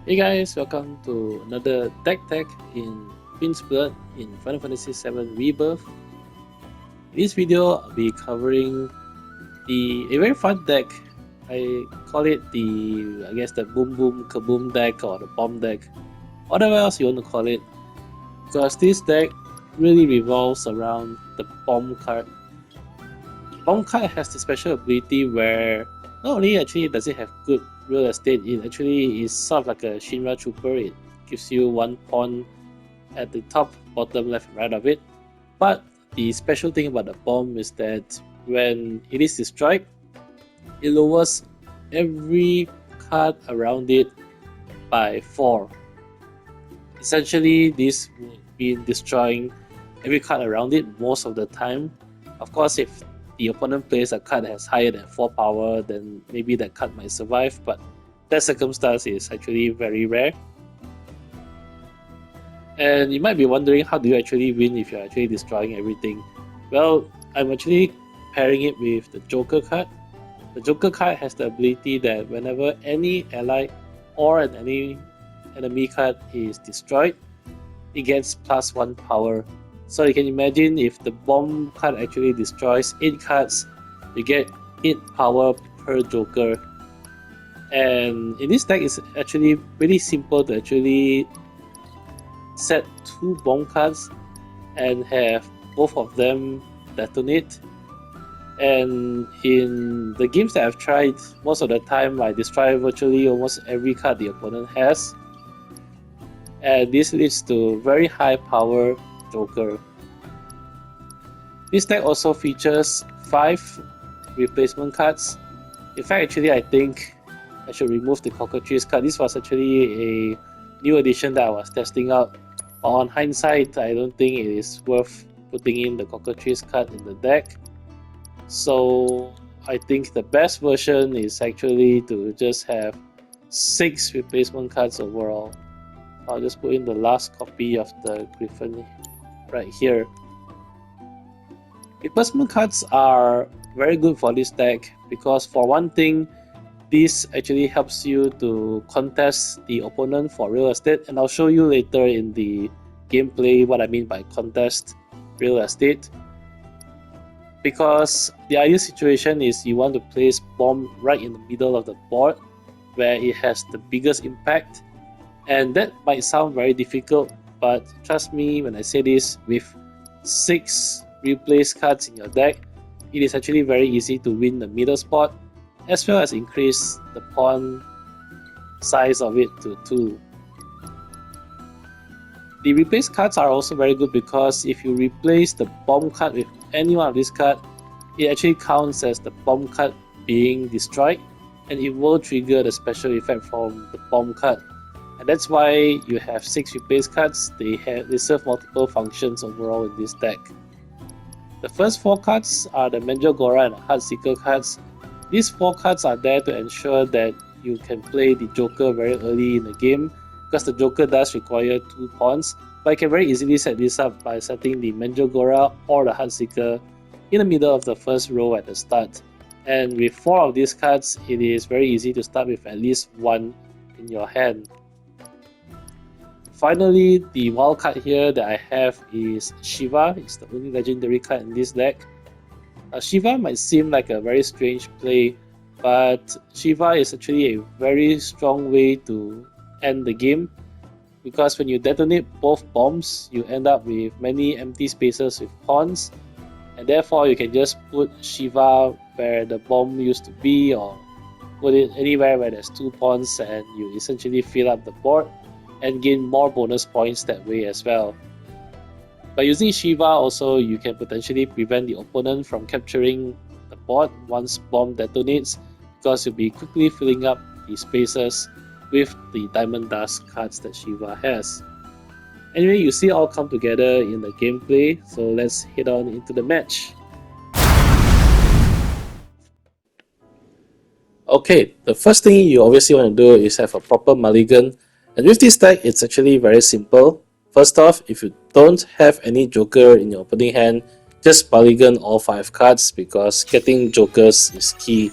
Hey guys, welcome to another deck tech in Queen's Blood in Final Fantasy VII Rebirth. In this video, I'll be covering a very fun deck. I call it the Boom Boom Kaboom deck or the Bomb deck, whatever else you want to call it, because this deck really revolves around the Bomb card. Bomb card has the special ability where not only actually does it have good real estate, it actually is sort of like a Shinra Trooper. It gives you one pawn at the top, bottom, left, and right of it. But the special thing about the bomb is that when it is destroyed, it lowers every card around it by 4. Essentially, this would be destroying every card around it most of the time. Of course, if the opponent plays a card that has higher than 4 power, then maybe that card might survive, but that circumstance is actually very rare. And you might be wondering, how do you actually win if you're actually destroying everything? Well, I'm actually pairing it with the Joker card. The Joker card has the ability that whenever any ally or any enemy card is destroyed, it gets +1 power. So you can imagine if the bomb card actually destroys 8 cards, you get 8 power per Joker. And in this deck, it's actually pretty simple to actually set 2 bomb cards and have both of them detonate. And in the games that I've tried, most of the time I destroy virtually almost every card the opponent has. And this leads to very high power Joker. This deck also features 5 replacement cards. In fact, actually, I think I should remove the Cockatrice card. This was actually a new edition that I was testing out. On hindsight, I don't think it is worth putting in the Cockatrice card in the deck. So I think the best version is actually to just have 6 replacement cards overall. I'll just put in the last copy of the Griffon right here. Replacement cards are very good for this deck because, for one thing, this actually helps you to contest the opponent for real estate, and I'll show you later in the gameplay what I mean by contest real estate. Because the ideal situation is you want to place bomb right in the middle of the board where it has the biggest impact. And that might sound very difficult, but trust me when I say this, with 6 replace cards in your deck, it is actually very easy to win the middle spot, as well as increase the pawn size of it to 2. The replace cards are also very good because if you replace the bomb card with any one of these cards, it actually counts as the bomb card being destroyed, and it will trigger the special effect from the bomb card. And that's why you have 6 replace cards. They serve multiple functions overall in this deck. The first 4 cards are the Mandragora and the Heatseeker cards. These 4 cards are there to ensure that you can play the Joker very early in the game, because the Joker does require 2 pawns, but you can very easily set this up by setting the Mandragora or the Heatseeker in the middle of the first row at the start. And with 4 of these cards, it is very easy to start with at least 1 in your hand. Finally, the wild card here that I have is Shiva. It's the only legendary card in this deck. Shiva might seem like a very strange play, but Shiva is actually a very strong way to end the game, because when you detonate both bombs, you end up with many empty spaces with pawns, and therefore you can just put Shiva where the bomb used to be, or put it anywhere where there's 2 pawns, and you essentially fill up the board and gain more bonus points that way as well. By using Shiva also, you can potentially prevent the opponent from capturing the board once bomb detonates, because you'll be quickly filling up the spaces with the Diamond Dust cards that Shiva has. Anyway, you see it all come together in the gameplay, so let's head on into the match. Okay, the first thing you obviously want to do is have a proper mulligan. And with this deck, it's actually very simple. First off, if you don't have any Joker in your opening hand, just mulligan all 5 cards, because getting Jokers is key.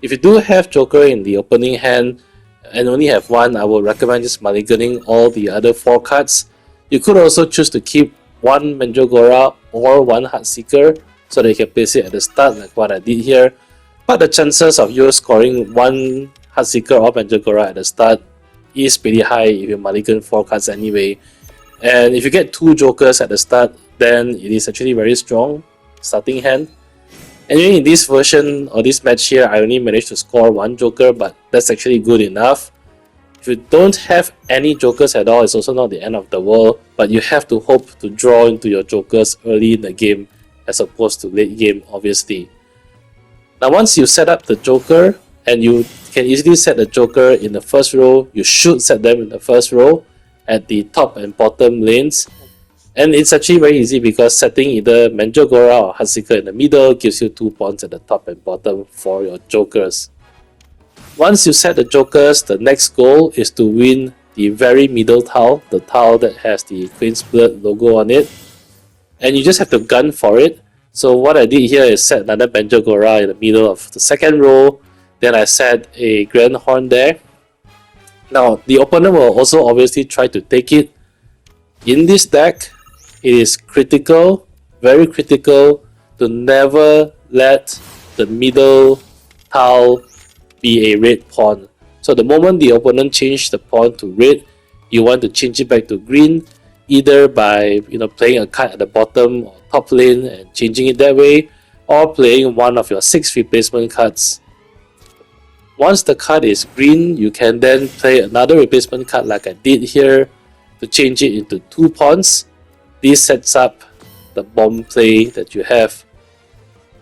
If you do have Joker in the opening hand, and only have one, I would recommend just mulliganing all the other 4 cards. You could also choose to keep one Mandragora or one Heatseeker so that you can place it at the start like what I did here. But the chances of you scoring one Heatseeker or Mandragora at the start is pretty high if you mulligan 4 cards anyway. And if you get 2 jokers at the start, then it is actually very strong starting hand. Anyway, in this version or this match here, I only managed to score 1 joker, but that's actually good enough. If you don't have any jokers at all, it's also not the end of the world, but you have to hope to draw into your jokers early in the game as opposed to late game, obviously. Now once you set up the joker, and you can easily set the joker in the first row, you should set them in the first row at the top and bottom lanes. And it's actually very easy because setting either Mandragora or Heatseeker in the middle gives you 2 pawns at the top and bottom for your jokers. Once you set the jokers, the next goal is to win the very middle tile, the tile that has the Queen's Blood logo on it. And you just have to gun for it. So what I did here is set another Mandragora in the middle of the second row. Then I set a Grandhorn there. Now the opponent will also obviously try to take it. In this deck, it is critical, very critical, to never let the middle tile be a red pawn. So the moment the opponent changes the pawn to red, you want to change it back to green, either by playing a card at the bottom or top lane and changing it that way, or playing one of your 6 replacement cards. Once the card is green, you can then play another replacement card like I did here to change it into 2 pawns. This sets up the bomb play that you have.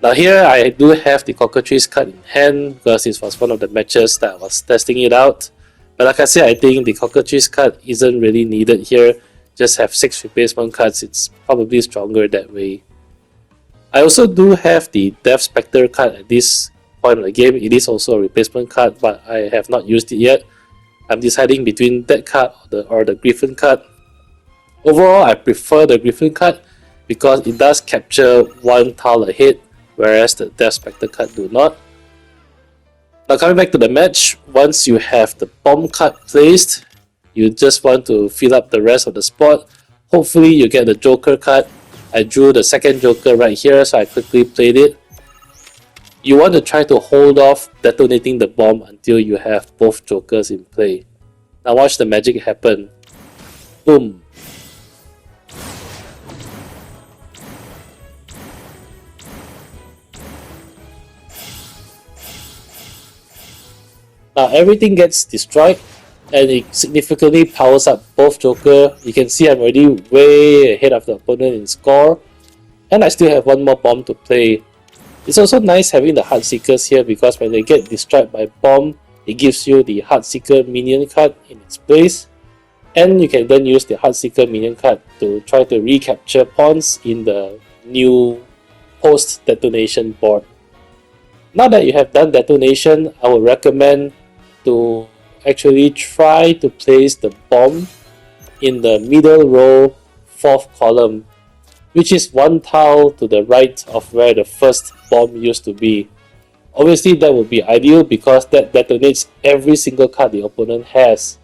Now here I do have the Cockatrice card in hand because this was one of the matches that I was testing it out. But like I said, I think the Cockatrice card isn't really needed here. Just have 6 replacement cards, it's probably stronger that way. I also do have the Death Spectre card at this point of the game. It is also a replacement card, but I have not used it yet. I'm deciding between that card or the Griffon card. Overall, I prefer the Griffon card because it does capture 1 tile ahead, whereas the Death Spectre card do not. Now coming back to the match, once you have the bomb card placed, you just want to fill up the rest of the spot. Hopefully you get the Joker card. I drew the second Joker right here, so I quickly played it. You want to try to hold off detonating the bomb until you have both Jokers in play. Now watch the magic happen. Boom. Now everything gets destroyed and it significantly powers up both Joker. You can see I'm already way ahead of the opponent in score, and I still have 1 more bomb to play. It's also nice having the Heatseekers here because when they get destroyed by bomb, it gives you the Heatseeker minion card in its place, and you can then use the Heatseeker minion card to try to recapture pawns in the new post-detonation board. Now that you have done detonation, I would recommend to actually try to place the bomb in the middle row 4th column, which is 1 tile to the right of where the first bomb used to be. Obviously that would be ideal because that detonates every single card the opponent has.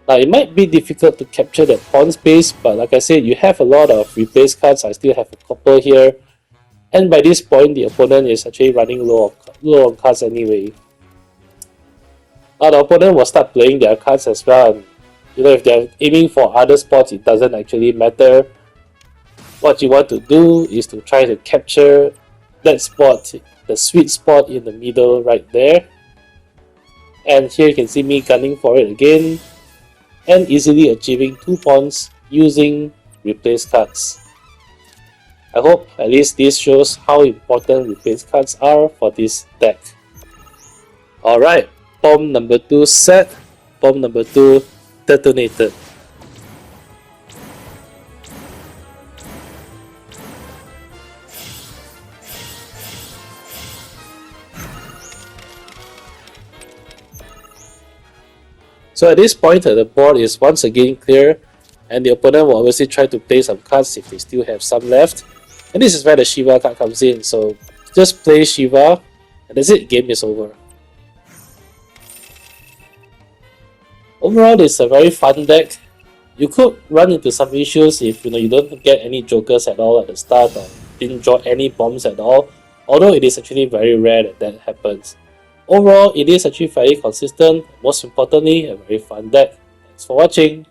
Now it might be difficult to capture that pawn space, but like I said, you have a lot of replace cards. I still have a couple here, and by this point the opponent is actually running low on cards anyway. Now the opponent will start playing their cards as well, and if they're aiming for other spots, it doesn't actually matter. What you want to do is to try to capture that spot, the sweet spot in the middle right there. And here you can see me gunning for it again and easily achieving 2 pawns using replace cards. I hope at least this shows how important replace cards are for this deck. Alright, bomb number 2 set, bomb number 2 detonated. So at this point, the board is once again clear, and the opponent will obviously try to play some cards if they still have some left. And this is where the Shiva card comes in, so just play Shiva, and that's it, game is over. Overall, it's a very fun deck. You could run into some issues if you don't get any jokers at all at the start or didn't draw any bombs at all, although it is actually very rare that happens. Overall, it is actually very consistent, most importantly, a very fun deck. Thanks for watching.